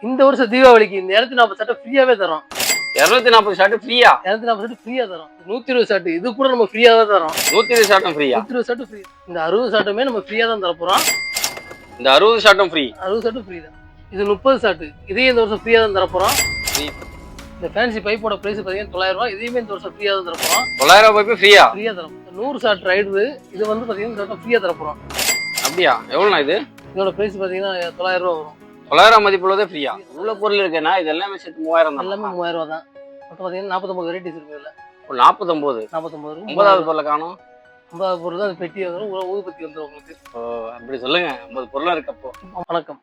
இந்த வருஷம் தீபாவளிக்கு இந்த 240 சட்டை ஃப்ரீயாவே தரோம். 240 ஷர்ட் ஃப்ரீயா? 240 சட்டை ஃப்ரீயா தரோம். 120 ஷர்ட் இது கூட நம்ம ஃப்ரீயா தான் தரோம். 120 ஷர்ட்டும் ஃப்ரீயா? 120 ஷர்ட் ஃப்ரீ. இந்த 60 ஷர்ட்டுமே நம்ம ஃப்ரீயா தான் தர போறோம். இந்த 60 ஷர்ட்டும் ஃப்ரீ? 60 ஷர்ட்டும் ஃப்ரீ தான். இது 30 ஷர்ட். இதையும் இந்த வருஷம் ஃப்ரீயா தான் தர போறோம். இந்த ஃபேன்சி பைப்போட பிரைஸ் பாத்தீங்கன்னா 900 ரூபாய். இதையுமே இந்த வருஷம் ஃப்ரீயா தான் தர போறோம். 900 ரூபாய்க்கு ஃப்ரீயா? ஃப்ரீயா தரோம். 100 ஷர்ட் ரைடர் இது வந்து பாத்தீங்கன்னா ஃப்ரீயா தர போறோம். அப்படியா? எவ்வளவுனா இது? இதோட பிரைஸ் பாத்தீங்கன்னா 900 ரூபாய் வரும். 900 மதிப்புள்ளதே ஃப்ரீயா? உள்ள பொருள் இருக்குன்னா இது எல்லாமே சேர்த்து 3000 தான். எல்லாமே 3000 ரூபாய் தான். மொத்தம் பாத்தீங்கன்னா 49 வெரைட்டிஸ் இருக்கு இதுல. 49 49 50வது பொருளை காணோம். 50வது பொருள் தான் பெட்டி வரும். ஊதுபத்தி வந்துடும் உங்களுக்கு. அப்படி சொல்லுங்க. 50 பொருளா இருக்கப்போ. வணக்கம்,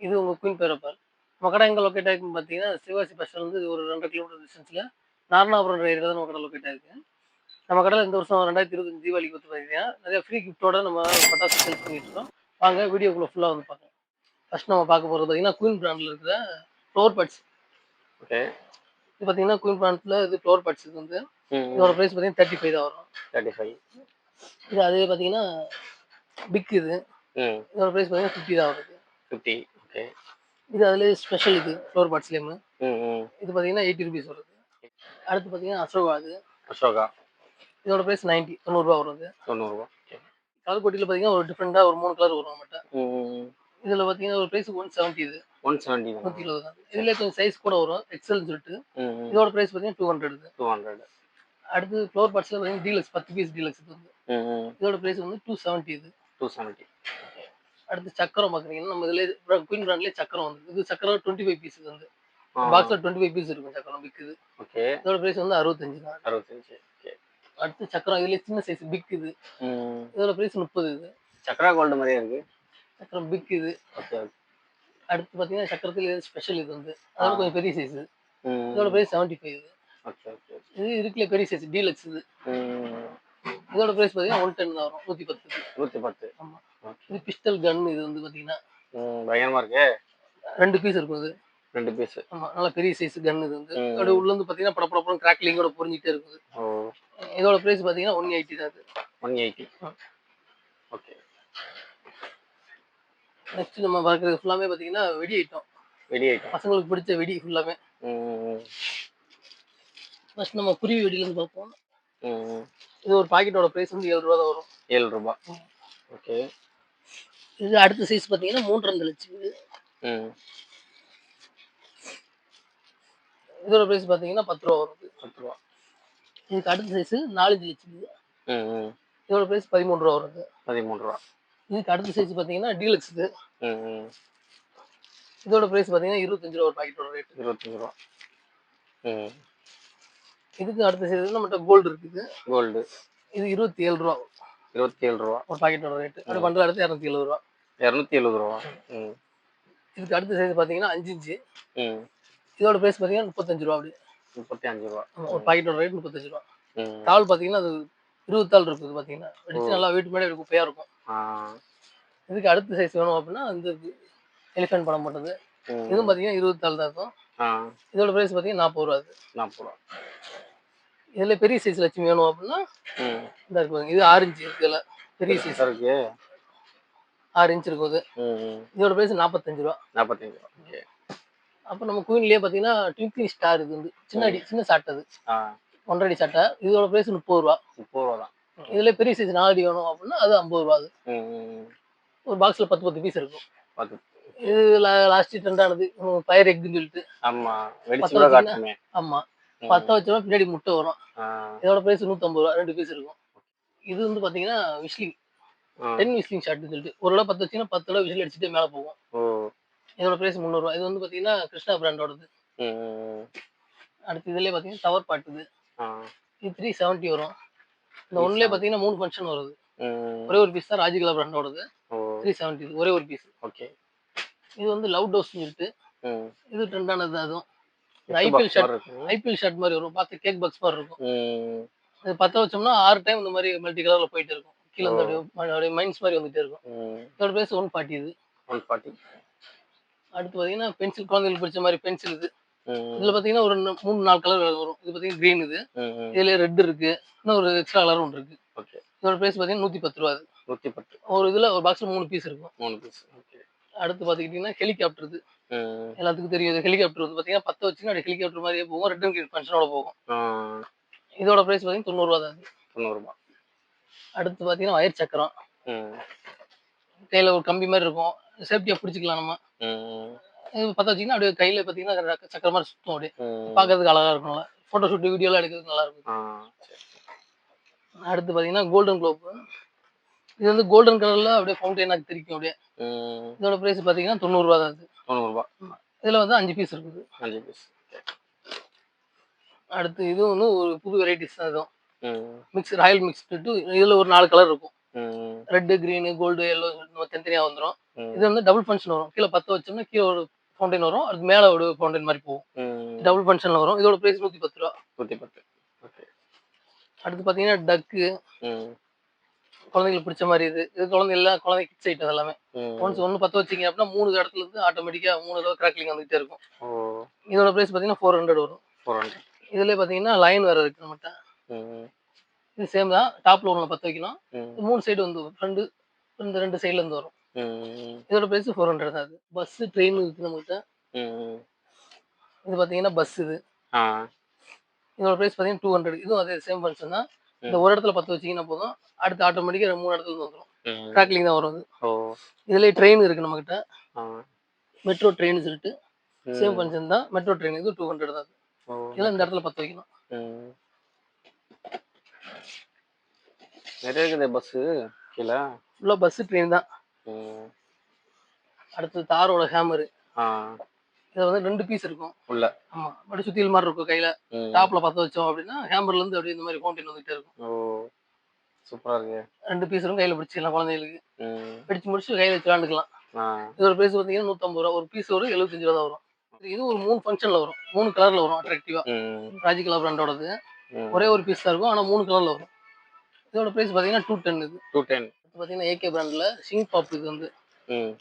இது உங்க குயின் பேரப்பார். நம்ம கடை எங்க லொக்கேட் ஆகிருக்குன்னு பார்த்தீங்கன்னா சிவாசி பஸ் வந்து ஒரு 2 கிலோமீட்டர் டிஸ்டன்ஸ்ல நாரணாபுரம் ஏரியாவில் தான் நம்ம கடை லொக்கேட் ஆகிருக்கு. நம்ம கடையில் இந்த வருஷம் 2025 தீபாவளிக்கு வந்து பார்த்தீங்கன்னா நிறைய ஃப்ரீ கிஃப்ட்டோட நம்ம பட்டாசு சேல் பண்ணிட்டு இருக்கோம். வாங்க வீடியோக்குள்ள ஃபுல்லாக வந்து பார்க்கலாம். ஃபர்ஸ்ட் நம்ம பார்க்க போகிறது பார்த்தீங்கன்னா குயின் பிராண்டில் இருக்கிற ஃப்ளோர் பட்ஸ். ஓகே, இது பார்த்தீங்கன்னா குயின் பிராண்டில் இது ஃப்ளோர் பட்ஸ். இது வந்து இதோட ப்ரைஸ் பார்த்தீங்கன்னா 35 தான் வரும். 35. இது அதே பார்த்தீங்கன்னா பிக் இது. இதோட ப்ரைஸ் பார்த்தீங்கன்னா 50 தான் வருது. 50. ஓகே, இது அதுலேயே ஸ்பெஷல் இது ஃப்ளோர் பட்ஸ்லேயுமே. இது பார்த்தீங்கன்னா 80 ருபீஸ் வருது. அடுத்து பார்த்தீங்கன்னா அசோகா. அது அசோகா இதோட ப்ரைஸ் 90 ரூபா வருது. 90 ரூபா. கலர் கோட்டியில் பார்த்தீங்கன்னா ஒரு டிஃப்ரெண்டாக ஒரு 3 கலர் வரும் நம்மகிட்ட. இதில் பார்த்தீங்கன்னா ஒரு ப்ரைஸ் 170. இது 170 120 தான். இதில் கொஞ்சம் சைஸ் கூட வரும் எக்ஸல்னு சொல்லிட்டு. இதோட ப்ரைஸ் பார்த்தீங்கன்னா 200. 200. அடுத்து ஃப்ளோர் பட்ஸில் பார்த்தீங்கன்னா டீலக்ஸ் 10 பீஸ் டீலக்ஸ் இது வந்து. இதோட ப்ரைஸ் வந்து 270. இது 270. அடுத்து சக்கரம் பார்க்குறீங்கன்னா நம்ம இதில் குயின் பிராண்ட்லேயே சக்கரம் வந்து இது சக்கரம் 25 பீஸ் வந்து பாக்ஸில் 25 பீஸ் இருக்கும் சக்கரம் விற்குது. ஓகே, இதோட ப்ரைஸ் வந்து 65 தான். 65. ஓகே, அடுத்து சக்கரம் இதுலேயே சின்ன சைஸ் பிக் இது. இதோட ப்ரைஸ் 30. இது சக்கரா கோல்டு மாதிரியே இருக்கு. சக்கரம் பிக் இது. ஓகே, அடுத்து பார்த்தீங்கன்னா சக்கரத்தில் ஸ்பெஷல் இது வந்து அதோட கொஞ்சம் பெரிய சைஸ். இதோட ப்ரைஸ் 75. இது ஓகே, ஓகே. இது இருக்குல்ல பெரிய சைஸ் டீலக்ஸ் இது. இதோட ப்ரைஸ் பார்த்தீங்கன்னா 110 தான் வரும். 110. 110. ஆமாம். இது பிஸ்டல் கன். இது வந்து பார்த்தீங்கன்னா பயங்கரமா இருக்கு. 2 பீஸ் இருக்கும். இது 2 பீஸ். ஆமாம், நல்லா பெரிய சைஸ் கன். இது வந்து அப்படியே உள்ள வந்து பார்த்தீங்கன்னா படப்படப்படம் கிராக்லிங்கோட பொறிஞ்சிட்டே இருக்குது. இதோட ப்ரைஸ் பார்த்தீங்கன்னா 180 தான். இது 180. ஓகே, நெக்ஸ்ட் நம்ம பார்க்குறது ஃபுல்லாமே பார்த்தீங்கன்னா வெடி ஐட்டம். வெடி ஐட்டம் பசங்களுக்கு பிடிச்ச வெடி ஃபுல்லாமே. ஃபர்ஸ்ட் நம்ம குருவி வெடியிலேருந்து பார்ப்போம். இது ஒரு பாக்கெட்டோட ப்ரைஸ் வந்து 7 ரூபா தான் வரும். 7 ரூபா. ஓகே, இது அடுத்த சைஸ் பார்த்தீங்கன்னா 3.5 லட்சம். இது இதோட ப்ரைஸ் பார்த்தீங்கன்னா 10 ரூபா வரும். 10 ரூபா. இதுக்கு அடுத்த சைஸ் 4 லட்சம். இது இதோட ப்ரைஸ் 13 ரூபா வருது. 13 ரூபா. இதுக்கு அடுத்த சைஸ் பார்த்தீங்கன்னா டீலக்ஸ். இது இதோட ப்ரைஸ் பார்த்தீங்கன்னா 25 ரூபா ஒரு பாக்கெட்டோட ரேட். 25 ரூபா. இதுக்கு அடுத்த சைஸ் நம்மகிட்ட கோல்டு இருக்குது. கோல்டு இது 27 ரூபா. 27 ரூபா ஒரு பாக்கெட்டோட ரேட். அப்படி பண்ற அடுத்து 270 ரூபா. 270 ரூபா. இதுக்கு அடுத்த சைஸ் பார்த்தீங்கன்னா 5 இன்ச்சு. இதோட ப்ரைஸ் பார்த்தீங்கன்னா 35 ரூபா. அப்படி 35 ரூபா ஒரு பாக்கெட்டோட ரேட் 35 ரூபா. தாள் பார்த்தீங்கன்னா அது 20 தாள் இருக்குது. பார்த்தீங்கன்னா வெடிச்சு நல்லா வீட்டு மேலே குப்பையாக இருக்கும். இதுக்கு அடுத்த சைஸ் வேணும் அப்படின்னா இந்த எலிஃபென்ட் படம் போட்டது. இதுவும் பார்த்தீங்கன்னா 20 தாள் தான் இருக்கும். இதோட ப்ரைஸ் பார்த்தீங்கன்னா 40 ரூபா. 40 ரூபா. இதில் பெரிய சைஸ் லட்சுமி வேணும் அப்படின்னா இந்த இருக்குங்க. இது 6 இன்ச்சு இருக்குல்ல பெரிய சைஸ் இருக்கு. 6 இன்ச் இருக்குது. இதோட ப்ரைஸ் 45 ரூபா. 45 ரூபா. ஓகே. அப்புறம் நம்ம குயின்லேயே பார்த்தீங்கன்னா ட்விங்கிங் ஸ்டார். இது வந்து சின்ன சாட்டை. அது 1.5 அடி சாட்டை. இதோட ப்ரைஸ் 30 ரூபா. 30 ரூபா தான். இதுல பெரிய சைஸ் 4 அடி வேணும் அப்படின்னா அது 50 ரூபா. அது ஒரு பாக்ஸ்ல 10 பீஸ் இருக்கும். இது லாஸ்ட் ட்ரெண்ட் ஆனது ஃபயர் எக்னு சொல்லிட்டு. ஆமா, வெடிச்சு காட்டுமே. ஆமா, 10 வச்சோம்னா பின்னாடி முட்டை வரும். இதோட பிரைஸ் 150 ரூபா. 2 பீஸ் இருக்கும். இது வந்து பாத்தீங்கன்னா விஸ்லிங் 10 விஸ்லிங் ஷாட்னு சொல்லிட்டு ஒரு தடவை 10 வச்சீங்கன்னா 10 தடவை விசில் அடிச்சுட்டே மேலே போகும். இதோட பிரைஸ் 300 ரூபா. இது வந்து பாத்தீங்கன்னா கிருஷ்ணா பிராண்டோடது. அடுத்து இதுலயே பாத்தீங்கன்னா டவர் பாட்டு. இது 370 வரும். இந்த ஒன்லயே பாத்தீங்கன்னா 3 ஃபங்க்ஷன் வருது. ஒரே ஒரு பீஸ் தான் ராஜிகலா பிராண்டோடது. 370 ஒரே ஒரு பீஸ். ஓகே. இது வந்து லவ் டோஸ் சொல்லிட்டு இது ட்ரெண்டானது. அதுவும் ஐபிஎல் ஷர்ட் மாதிரி வரும். பார்த்து கேக் பாக்ஸ் மாதிரி இருக்கும். அது 10 வச்சோம்னா 6 டைம் இந்த மாதிரி மல்டி கலர்ல போயிட்டு இருக்கும். கீழே வந்து மைன்ஸ் மாதிரி வந்துட்டே இருக்கும். இதோட பிரைஸ் 140. இது 140. அடுத்து பாத்தீங்கன்னா பென்சில், குழந்தைகளுக்கு பிடிச்ச மாதிரி பென்சில். இது இதுல பாத்தீங்கன்னா ஒரு 3-4 கலர் வரும். இது பாத்தீங்கன்னா கிரீன். இது இதுல ரெட் இருக்கு. இன்னும் ஒரு எக்ஸ்ட்ரா கலர் ஒன்று இருக்கு. ஓகே. இதோட பிரைஸ் பாத்தீங்கன்னா 110 ரூபா. 110. ஒரு இதுல ஒரு பாக்ஸ்ல 3 பீஸ் இருக்கும். 3 பீஸ். ஓகே. அடுத்து பாத்துக்கிட்டீங்கன்னா ஹெலிகாப்டர். இது எல்லாத்துக்கும் தெரியும். இது ஹெலிகாப்டர் வந்து பார்த்தீங்கன்னா 10 வச்சுன்னா அப்படியே ஹெலிகாப்டர் மாதிரியே போகும். ரெட் அண்ட் கிரீன் ஃபங்ஷனோட போகும். இதோட பிரைஸ் பார்த்தீங்கன்னா ரூ. 90 தான். ரூ. 90. அடுத்து பார்த்தீங்கன்னா வயர் சக்கரம். கையில ஒரு கம்பி மாதிரி இருக்கும். சேஃப்டியா பிடிச்சிக்கலாம் நம்ம. இது பத்த வச்சீங்கன்னா அப்படியே கையில பார்த்தீங்கன்னா சக்கர மாதிரி சுத்தும் அப்படியே. பார்க்கறதுக்கு அழகா இருக்கும்ல. போட்டோ ஷூட் வீடியோலாம் எடுக்கிறதுக்கு நல்லா இருக்கும். அடுத்து பார்த்தீங்கன்னா கோல்டன் குளோப். இது வந்து கோல்டன் கலர்ல அப்படியே ஃபவுண்டைனாக தெரிக்கும் அப்படியே. இதோட பிரைஸ் பார்த்தீங்கன்னா ரூ. 90 தான். ரூ. 90. இதுல வந்து 5 பீஸ் இருக்குது. 5 பீஸ். அடுத்து இது வந்து ஒரு புது வெரைட்டிஸ் தான் இதுவும். Mix Royal mixed. இதுல ஒரு 4 கலர் இருக்கும். ரெட், கிரீன், கோல்டு, எல்லோ தனித்தனியா வந்துரும். இது வந்து டபுள் ஃபங்க்ஷன் வரும். கீழ 10 வச்சோம்னா கீழ ஒரு ஃபவுண்டைன் வரும். அதுக்கு மேல ஒரு ஃபவுண்டைன் மாதிரி போகும். டபுள் ஃபங்க்ஷன்ல வரும். இதோட பிரைஸ் ரூ. 110. 110. ஓகே. அடுத்து பாத்தீங்கன்னா டக்கு. குழந்தைகளுக்கு பிடிச்ச மாதிரி இது. இது குழந்தை கிட்ஸ் ஐட்டம் எல்லாமே. ஒன்ஸ் ஒன்னு 10 வச்சீங்க அப்படின்னா 3 இடத்துல இருந்து ஆட்டோமேட்டிக்கா 3 தடவை கிராக்லிங் வந்துட்டே இருக்கும். இதோட பிரைஸ் பாத்தீங்கன்னா 400 வரும். 400. இதுல பாத்தீங்கன்னா லைன் வேற இருக்கு நம்மகிட்ட. இது சேம் தான். டாப்ல ஒண்ணு 10 வைக்கணும். 3 சைடு வந்து ஃப்ரண்ட் இந்த 2 சைடுல இருந்து வரும். இதோட பிரைஸ் 400 தான். அது பஸ் ட்ரெயின் இருக்கு நம்மகிட்ட. இது பாத்தீங்கன்னா பஸ் இது. இதோட பிரைஸ் பாத்தீங்கன்னா 200. இதுவும் அதே சேம் ஃபங்க்ஷன் தான். இந்த ஒரு இடத்துல 10 வச்சீங்கன்னா போதும். அடுத்து ஆட்டோமேட்டிக்கா 3 இடத்துல இருந்து வந்துரும். கிராக்லிங் தான் வரும். இதுலயே ட்ரெயின் இருக்கு நம்மகிட்ட. மெட்ரோ ட்ரெயின் சொல்லிட்டு சேம் ஃபங்க்ஷன் தான். மெட்ரோ ட்ரெயின் இது 200 தான். இதெல்லாம் இந்த இடத்துல 10 வைக்கணும். நிறைய இருக்குது பஸ் கீழ. ஃபுல்லா பஸ் ட்ரெயின் தான். அடுத்து தாரோட ஹேமர். இது வந்து 2 பீஸ் இருக்கும் உள்ள. ஆமா. அப்படி சுத்தியல் மாதிரி இருக்கும் கையில. டாப்ல 10 வச்சோம் அப்படின்னா ஹேமர்ல இருந்து அப்படியே இந்த மாதிரி ஃபவுண்டைன் வந்துட்டே இருக்கும். சூப்பரா இருக்கு. 2 பீஸ் இருக்கும். கையில பிடிச்சிக்கலாம் குழந்தைகளுக்கு. பிடிச்சு முடிச்சு கையில வச்சு விளையாண்டுக்கலாம். இதோட பிரைஸ் பாத்தீங்கன்னா 150 ரூபா. ஒரு பீஸ் வரும் 75 ரூபா தான் வரும். இது ஒரு 3 ஃபங்க்ஷன்ல வரும். 3 கலர்ல வரும் அட்ராக்டிவா. ராஜி கலர் பிராண்டோடது. ஒரே ஒரு பீஸ் தான் இருக்கும். ஆனா 3 கலர்ல வரும். இதோட பிரைஸ் பாத்தீங்கன்னா 210 இது. 210. பாத்தீங்கன்னா ஏகே பிராண்ட்ல சிங் பாப் இது வந்து.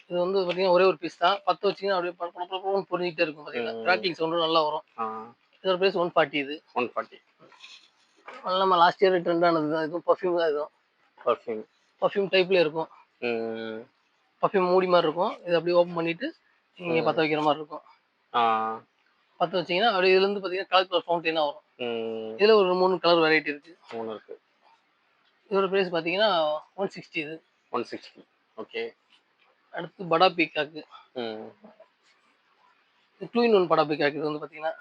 இது வந்து பாத்தீங்கன்னா ஒரே ஒரு பீஸ் தான். 10 வச்சீங்கன்னா அப்படியே படபடன்னு பொரிஞ்சிட்டே இருக்கும் பாத்தீங்கன்னா. கிராக்லிங் சவுண்ட் நல்லா வரும். இதோட பிரைஸ் 140 இது. 140. நம்ம லாஸ்ட் இயர் ட்ரெண்ட் ஆனது தான். இது பர்ஃப்யூம் தான். இதுவும் பர்ஃப்யூம் டைப்ல இருக்கும். பர்ஃப்யூம் மூடி மாதிரி இருக்கும். இது அப்படியே ஓபன் பண்ணிட்டு நீங்க பத்த வைக்கிற மாதிரி இருக்கும். பத்த வச்சீங்கன்னா அப்படியே இதுல இருந்து பாத்தீங்கன்னா கலர் ஃபவுண்டைனா வரும். இதுல ஒரு 3 கலர் வெரைட்டி இருக்கு. 3 இருக்கு. இதோட பிரைஸ் பாத்தீங்கன்னா 160 இது. 160. ஓகே. அடுத்து படா பீகாக். 2 in 1 Bada peacock. இது வந்து பாத்தீங்கன்னா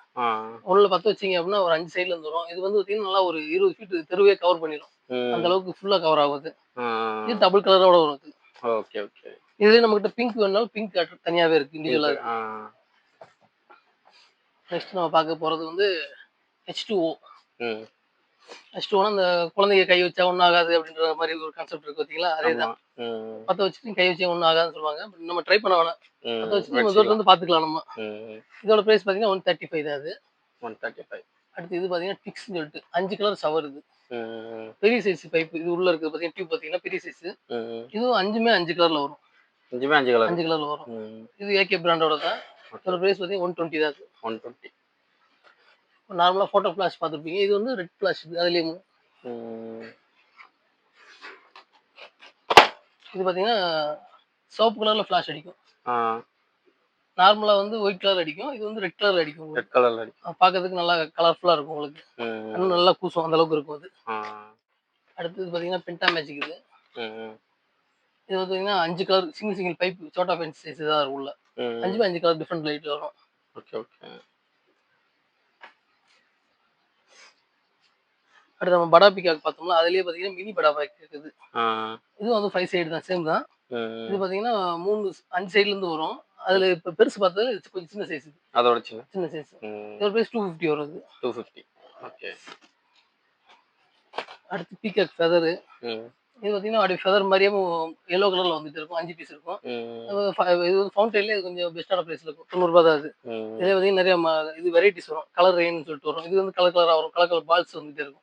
ஒண்ணுல 10 வச்சீங்க அப்படின்னா ஒரு 5 சைடுல இருந்து வரும். இது வந்து பாத்தீங்கன்னா நல்லா ஒரு 20 ஃபீட் தெருவே கவர் பண்ணிடும். அந்த அளவுக்கு ஃபுல்லா கவர் ஆகுது. இது டபுள் கலரோட வரும். Okay okay. இதுல நம்ம கிட்ட பிங்க் வேணாலும் பிங்க் தனியாவே இருக்கு. இண்டிவிஜுவலா இருக்கு. நெக்ஸ்ட் நம்ம பார்க்க போறது வந்து H2O. H2O அந்த குழந்தைங்க கை வச்சா ஒன்றும் ஆகாது அப்படின்ற மாதிரி ஒரு கான்செப்ட் இருக்கு பார்த்தீங்களா? அதே தான். 10 வச்சுட்டு கை வச்சா ஒன்றும் ஆகாதுன்னு சொல்லுவாங்க. நம்ம ட்ரை பண்ண வேணாம். 10 வச்சுட்டு நம்ம தூரத்துல இருந்து பார்த்துக்கலாம் நம்ம. இதோட பிரைஸ் பார்த்தீங்கன்னா 135 தான் அது. 135. அடுத்து இது பார்த்தீங்கன்னா டிக்ஸ்னு சொல்லிட்டு 5 கலர் ஷவர் இது. பெரிய சைஸ் பைப் இது உள்ள இருக்கு பார்த்தீங்கன்னா டியூப் பார்த்தீங்கன்னா பெரிய சைஸ். இதுவும் 5மே 5 கலர்ல வரும். 5மே 5 கலர். 5 கலர்ல வரும். இது ஏகே பிராண்டோட தான். இதோட பிரைஸ் பார்த்தீங்கன்னா 120 தான். 120. நார்மலா போட்டோ ஃபிளாஷ் பார்த்துருப்பீங்க. இது வந்து ரெட் ஃபிளாஷ் அதுலயும். இது பாத்தீங்கன்னா சோப்பு கலர்ல ஃபிளாஷ் அடிக்கும். நார்மலா வந்து ஒயிட் கலர் அடிக்கும். இது வந்து ரெட் கலர்ல அடிக்கும். ரெட் கலர்ல அடிக்கும். பார்க்கிறதுக்கு நல்லா கலர்ஃபுல்லா இருக்கும் உங்களுக்கு. இன்னும் நல்லா கூசும் அந்த அளவுக்கு இருக்கும் அது. அடுத்து பாத்தீங்கன்னா பென்டா மேஜிக் இது. இது பாத்தீங்கன்னா 5 கலர் சிங்கிள் பைப் சோட்டா பென்ஸ் சைஸ் தான் இருக்கும் உள்ள. 5மே 5 கலர் டிஃபரண்ட் லைட் வரும். Okay okay. அடுத்து நம்ம படா பீகாக் பார்த்தோம்ல அதுலயே பாத்தீங்கன்னா மினி படா பீகாக் இருக்குது. இதுவும் வந்து 5 சைடு தான் சேம் தான். இது பாத்தீங்கன்னா 5 சைடுல இருந்து வரும். அதுல இப்ப பெருசு பார்த்தது கொஞ்சம் சின்ன சைஸ். அதோட சின்ன சைஸ். இதோட பிரைஸ் 250 வருது. 250. ஓகே. அடுத்து பீகாக் ஃபெதர். இது பாத்தீங்கன்னா அப்படியே ஃபெதர் மாதிரியே yellow கலர்ல வந்துட்டு இருக்கும். 5 பீஸ் இருக்கும். இது ஃபவுண்டைன்ல கொஞ்சம் பெஸ்டான பிரைஸ்ல இருக்கும். 90 ரூபாய் தான் அது. இதே பாத்தீங்கன்னா நிறைய இது வெரைட்டிஸ் வரும். கலர் ரெயின்னு சொல்லிட்டு வரும். இது வந்து கலர் கலரா வரும். கலர் கலர் பால்ஸ் வந்துட்டே இருக்கும்.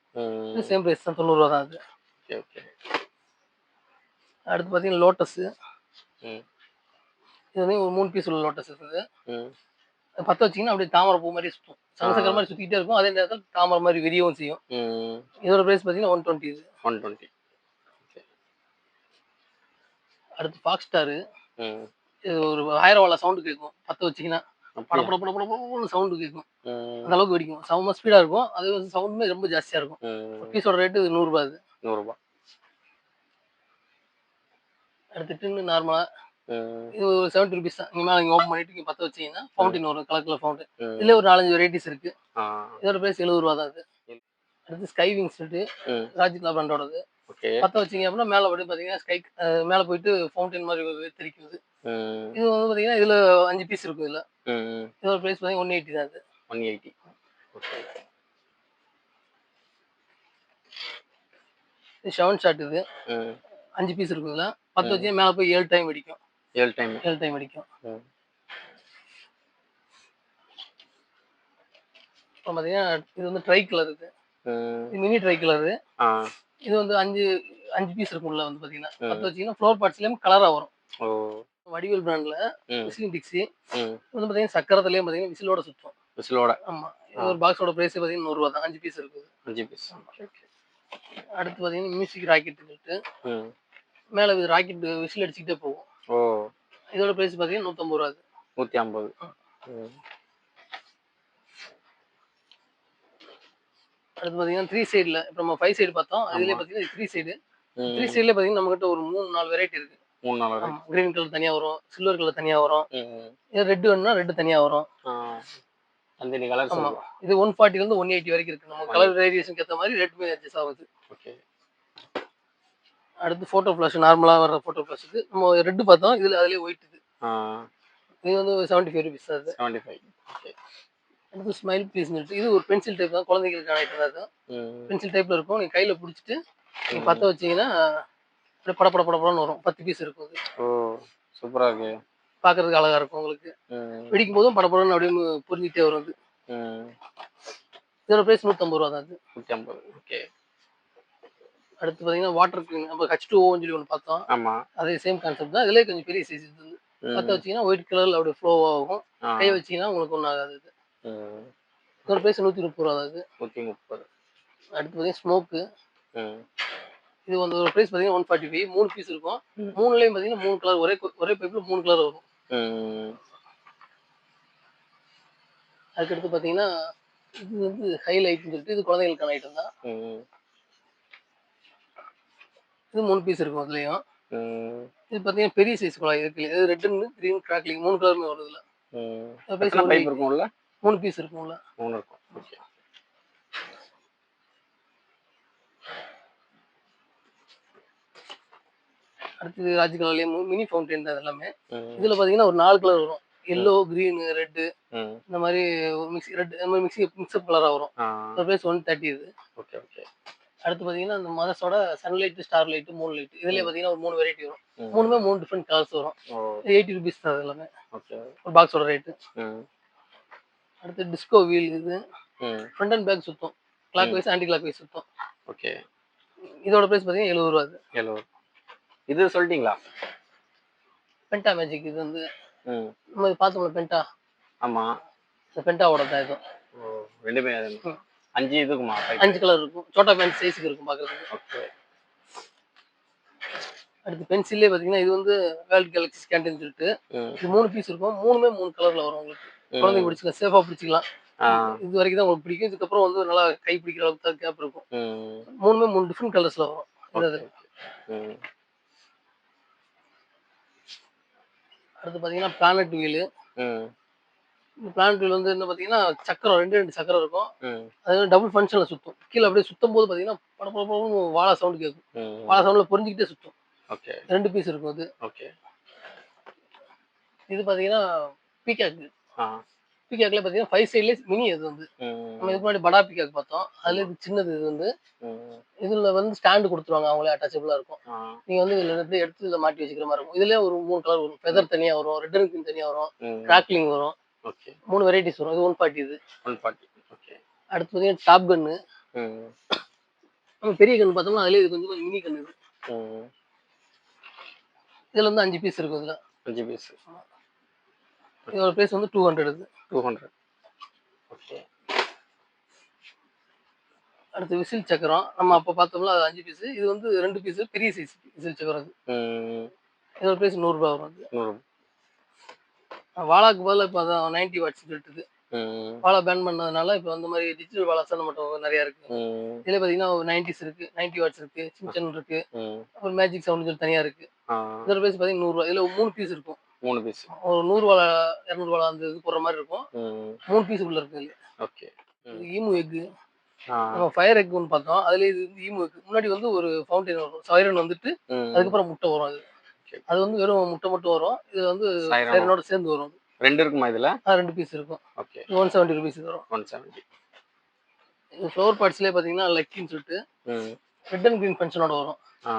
இது சேம் பிரைஸ் தான் 90 ரூபாய் தான் அது. Okay okay. அடுத்து பாத்தீங்கன்னா லோட்டஸ். இது வந்து ஒரு 3 பீஸ் உள்ள லோட்டஸ் இருக்குது. 10 வச்சீங்கன்னா அப்படியே தாமரை பூ மாதிரி சுத்தும். சங்கசக்கர மாதிரி சுத்திட்டே இருக்கும். அதே நேரத்தில் தாமரை மாதிரி விரியவும் செய்யும். இதோட பிரைஸ் பாத்தீங்கன்னா 120 இது. 120. அடுத்து ஃபாக்ஸ் ஸ்டார். இது ஒரு 1000 வாட் சவுண்ட் கேட்கும். பத்த வச்சீங்கன்னா பட பட பட பட படன்னு சவுண்ட் கேட்கும். அந்த அளவுக்கு வெடிக்கும். செம்ம ஸ்பீடா இருக்கும். அது வந்து சவுண்டுமே ரொம்ப ஜாஸ்தியா இருக்கும். பீஸோட ரேட்டு ரூ. 100 அது. ரூ. 100. அடுத்து டின்னு நார்மலா இது ஒரு ₹70 தான். நீங்க ஓப்பன் பண்ணிட்டு இங்க பத்த வச்சீங்கன்னா ஃபவுண்டைன் வரும். Colour colour fountain. இதுல ஒரு 4, 5 வெரைட்டிஸ் இருக்கு. இதோட பிரைஸ் ரூ. 70 தான் அது. அடுத்து ஸ்கை விங்ஸ் சொல்லிட்டு ராஜ்கிலா பிராண்டோடது. பத்த வச்சீங்க அப்படின்னா மேல அப்படியே பாத்தீங்கன்னா ஸ்கை மேல போயிட்டு ஃபவுண்டைன் மாதிரி தெரிக்குது. இது வந்து பாத்தீங்கன்னா இதுல 5 பீஸ் இருக்கும் இதுல. இதோட பிரைஸ் பாத்தீங்கன்னா 180 தான் அது. 180. ஓகே. இது 7 ஷாட் இது. 5 பீஸ் இருக்கும் இதுல. பத்த வச்சீங்கன்னா மேல போய் 7 டைம் வெடிக்கும். 7 டைம் வெடிக்கும். அப்புறம் பாத்தீங்கன்னா இது வந்து ட்ரை கலர் இது. Mini try colour. இது வந்து 5 பீஸ் இருக்கும் உள்ள வந்து பாத்தீங்கன்னா. பத்த வச்சீங்கன்னா ஃப்ளோர் பார்ட்ஸ்லயும் கலரா வரும். வடிவேல் பிராண்ட்ல விசிலிங் டிக்ஸி. வந்து பாத்தீங்கன்னா சக்கரத்திலயும் பாத்தீங்கன்னா விசிலோட சுத்தும். விசிலோட. ஆமா. இது ஒரு பாக்ஸோட பிரைஸ் பாத்தீங்கன்னா ரூ. 100 தான். 5 பீஸ் இருக்குது. 5 பீஸ். அடுத்து பாத்தீங்கன்னா மியூசிக் ராக்கெட் சொல்லிட்டு மேல இது ராக்கெட் விசில் அடிச்சுக்கிட்டே போகும். இதோட பிரைஸ் பாத்தீங்கன்னா ரூ. 150 அது. 150. அடுத்து பாத்தீங்கன்னா 3 சைடுல இப்ப நம்ம 5 சைடு பார்த்தோம். அதுலயே பாத்தீங்கன்னா 3 சைடு. 3 சைடுல பாத்தீங்கன்னா நம்ம கிட்ட ஒரு 3, 4 வெரைட்டி இருக்கு. 3, 4 வெரைட்டி. கிரீன் கலர் தனியா வரும், சில்வர் கலர் தனியா வரும். இது ரெட் வேணும்னா ரெட் தனியா வரும். அந்த கலர்ஸ் ஆமா. இது 140 ல இருந்து 180 வரைக்கும் இருக்கு. நம்ம கலர் வேரியேஷனுக்கு ஏத்த மாதிரி ரேட் அட்ஜஸ்ட் ஆகுது. ஓகே. அடுத்து போட்டோ ஃபிளாஷ் நார்மலா வர போட்டோ ஃபிளாஷ்க்கு நம்ம ரெட் பார்த்தோம். இதுல அதுலயே ஒயிட் இது. இது வந்து ₹75 அது. 75. ஓகே. அடுத்து ஸ்மைல் ப்ளீஸ்னு இருக்கு. இது ஒரு பென்சில் டைப் தான். குழந்தைகளுக்கான ஐட்டம் தான். பென்சில் டைப்ல இருக்கும். நீங்க கையில புடிச்சிட்டு நீங்க பத்த வச்சீங்கன்னா அப்படியே பட பட படன்னு வரும். 10 பீஸ் இருக்கும் அது. சூப்பரா இருக்கு. பார்க்கிறதுக்கு அழகா இருக்கும் உங்களுக்கு. வெடிக்கும் போதும் படபடன்னு அப்படியே பொரிஞ்சிட்டே வரும் அது. இதோட பிரைஸ் ரூ. 150 தான் அது. 150. ஓகே. அடுத்து பாத்தீங்கன்னா வாட்டர் கிளீன் நம்ம H2O சொல்லி ஒன்னு பார்த்தோம். ஆமா. அதே சேம் கான்செப்ட் தான். இதுலயே கொஞ்சம் பெரிய சைஸ் இது. பத்த வச்சீங்கன்னா ஒயிட் கலர்ல அப்படியே ஃப்ளோ ஆகும். கை வச்சீங்கன்னா உங்களுக்கு ஒன்றும் ஆகாது இது. இதோட பிரைஸ் ரூ. 130 தான் அது. 130. அடுத்து பாத்தீங்கன்னா ஸ்மோக்கு. இது வந்து ஒரு பிரைஸ் பாத்தீங்கன்னா 145. 3 பீஸ் இருக்கும். 3லயும் பாத்தீங்கன்னா 3 கலர் ஒரே பைப்ல 3 கலர் வரும். அதுக்கடுத்து பாத்தீங்கன்னா இது வந்து ஹைலைட்னு சொல்லிட்டு இது குழந்தைகளுக்கான ஐட்டம் தான். இது 3 பீஸ் இருக்கும் அதுலயும். இது பாத்தீங்கன்னா பெரிய சைஸ் குழாய் இருக்கு. இது ரெட் அண்ட் கிரீன் கிராக்லிங் 3 கலருமே வருது இதுல. எத்தனை பைப் இருக்கும்ல? 3 பீஸ் இருக்கும்ல. 3 இருக்கும். ஓகே. அடுத்து ராஜ் கலர்லயே மினி ஃபவுண்டைன் தான் எல்லாமே. இதுல பாத்தீங்கன்னா ஒரு 4 கலர் வரும். yellow, green, red இந்த மாதிரி மிக்ஸ் ரெட் இந்த மாதிரி மிக்ஸ்அப் கலரா வரும். அதோட பிரைஸ் 130 இது. Okay okay. அடுத்து பாத்தீங்கன்னா இந்த மதர்ஸோட sunlight, star light, moon light இதுலயே பாத்தீங்கன்னா ஒரு 3 வெரைட்டி வரும். மூணுமே 3 டிஃபரெண்ட் கலர்ஸ் வரும். ₹80 தான் எல்லாமே. ஓகே. ஒரு பாக்ஸோட ரேட். அடுத்து டிஸ்கோ வீல் இது. ஃப்ரண்ட் அண்ட் பேக் சுத்தும். Clockwise anticlockwise சுத்தும். ஓகே. இதோட பிரைஸ் பாத்தீங்கன்னா ₹70 அது. 70. இது சொல்லிட்டீங்களா? பென்டா மேஜிக் இது வந்து நம்ம பார்த்தோம்ல பென்டா. ஆமா. இந்த பென்டாவோட தான் இது. ரெண்டுமே 5 இதுக்குமா? 5 கலர் இருக்கும். சோட்டா பேண்ட் சைஸ்க்கு இருக்கும் பார்க்கிறதுக்கு. ஓகே. அடுத்து பென்சில்லே பாத்தீங்கன்னா இது வந்து வேர்ல்ட் கேலக்ஸி ஸ்கேண்டின்னு சொல்லிட்டு இது 3 பீஸ் இருக்கும். மூணுமே 3 கலர்ல வரும் உங்களுக்கு. குழந்தைங்க பிடிச்சிக்கலாம், சேஃபா பிடிச்சிக்கலாம். இது வரைக்கும் தான் உங்களுக்கு பிடிக்கும். இதுக்கப்புறம் வந்து நல்லா கை பிடிக்கிற அளவுக்கு தான் கேப் இருக்கும். மூணுமே 3 டிஃபரெண்ட் கலர்ஸ்ல வரும். அடுத்து பாத்தீங்கன்னா பிளானட் வீல். இந்த பிளானட் வீல் வந்து என்ன பாத்தீங்கன்னா சக்கரம் 2 சக்கரம் இருக்கும். அது டபுள் ஃபங்க்ஷன்ல சுத்தும். கீழே அப்படியே சுத்தும் போது பாத்தீங்கன்னா படபடன்னு வாழை சவுண்ட் கேட்கும். வாழை சவுண்ட்ல பொரிஞ்சுக்கிட்டே சுத்தும். ஓகே. 2 பீஸ் இருக்கும் அது. ஓகே. இது பாத்தீங்கன்னா பீகாக். பீகாக்ல பாத்தீங்கன்னா 5 சைடுல மினி அது வந்து. நம்ம இதுக்கு முன்னாடி படா பீகாக் பார்த்தோம். அதுல இது சின்னது இது வந்து. இதுல வந்து ஸ்டாண்ட் கொடுத்துருவாங்க. அவங்களே அட்டாச்சபிளா இருக்கும். நீங்க வந்து இதுல இருந்து எடுத்து இத மாட்டி வச்சுக்கிற மாதிரி இருக்கும். இதுலயே ஒரு 3 கலர் வரும். ஃபெதர் தனியா வரும், ரெட் அண்ட் கிரீன் தனியா வரும், கிராக்லிங் வரும். ஓகே. 3 வெரைட்டிஸ் வரும். இது 140 இது. 140. ஓகே. அடுத்து பாத்தீங்கன்னா டாப் கன். நம்ம பெரிய கன் பார்த்தோம்னா அதுலயே இது கொஞ்சம் மினி கன் இது. இதுல வந்து 5 பீஸ் இருக்கும் இதுல. 5 பீஸ். இதோட பிரைஸ் வந்து 200 இது. 200. ஓகே. அடுத்து விசில் சக்கரம். நம்ம அப்ப பார்த்தோம்ல அது 5 பீஸ். இது வந்து 2 பீஸ் பெரிய சைஸ் விசில் சக்கரம் அது. இதோட பிரைஸ் ₹100 வரும் அது. 100. வாலாக்கு பதிலா இப்போ அதான் 90 வாட்ஸ் சொல்லிட்டு ம். வாலா பேன் பண்ணதுனால இப்போ அந்த மாதிரி டிஜிட்டல் வாலாஸ் மட்டும் நிறையா இருக்கு. ம். இதில் பார்த்தீங்கன்னா ஒரு 90s இருக்கு, 90 வாட்ஸ் இருக்கு, சின்சன் இருக்கு, ம். அப்புறம் மேஜிக் சவுண்ட் சொல்லி தனியாக இருக்கு. ஆ. இதோட பிரைஸ் பார்த்தீங்கன்னா 100 ரூபா. இதில் 3 பீஸ் இருக்கும். 3 பீஸ். ஒரு 100 வாலா 200 வாலா அந்த இது போடுற மாதிரி இருக்கும். ம். 3 பீஸ் உள்ள இருக்கு இதுல. ஓகே. இது ஈமு எக்கு. ஆ. நம்ம ஃபயர் எக் ஒன்று பார்த்தோம். அதுல இது வந்து ஈமு எக்கு. முன்னாடி வந்து ஒரு ஃபவுண்டைன் வரும். சைரன் வந்துட்டு ம். அதுக்கப்புறம் முட்டை வரும் அது. அது வந்து வெறும் முட்டை மட்டும் வரும். இது வந்து சைரனோ? சைரனோட சேர்ந்து வரும். 2 இருக்குமா இதுல? 2 பீஸ் இருக்கும். ஓகே. 170 ருபீஸ் வரும். 170. இது ஃப்ளவர் பார்ட்ஸ்லயே பார்த்தீங்கன்னா லக்கின்னு சொல்லிட்டு ம். ரெட் அண்ட் கிரீன் ஃபங்க்ஷனோட வரும். ஆ.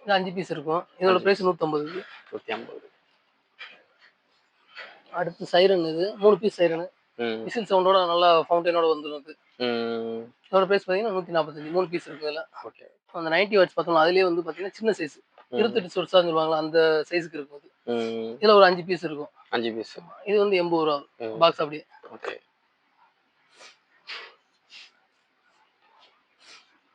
இது 5 பீஸ் இருக்கும். இதோட பிரைஸ் 150. 150. அடுத்து சைரன் இது 3 பீஸ் சைரன். ம். விசில் சவுண்டோட நல்லா ஃபவுண்டைனோட வந்துரும் அது. ம். இதோட பிரைஸ் பார்த்தீங்கன்னா 145. 3 பீஸ் இருக்கு இதுல. ஓகே. அந்த 90 வாட்ஸ் பார்த்தோம்னா அதுலயே வந்து பார்த்தீங்கன்னா சின்ன சைஸ் 28 சொட்ஸான்னு சொல்லுவாங்களா அந்த சைஸ்க்கு இருக்கும் அது. ம். இதுல ஒரு 5 பீஸ் இருக்கும். 5 பீஸ். இது வந்து 80 ரூபா பாக்ஸ் அப்படியே. ஓகே.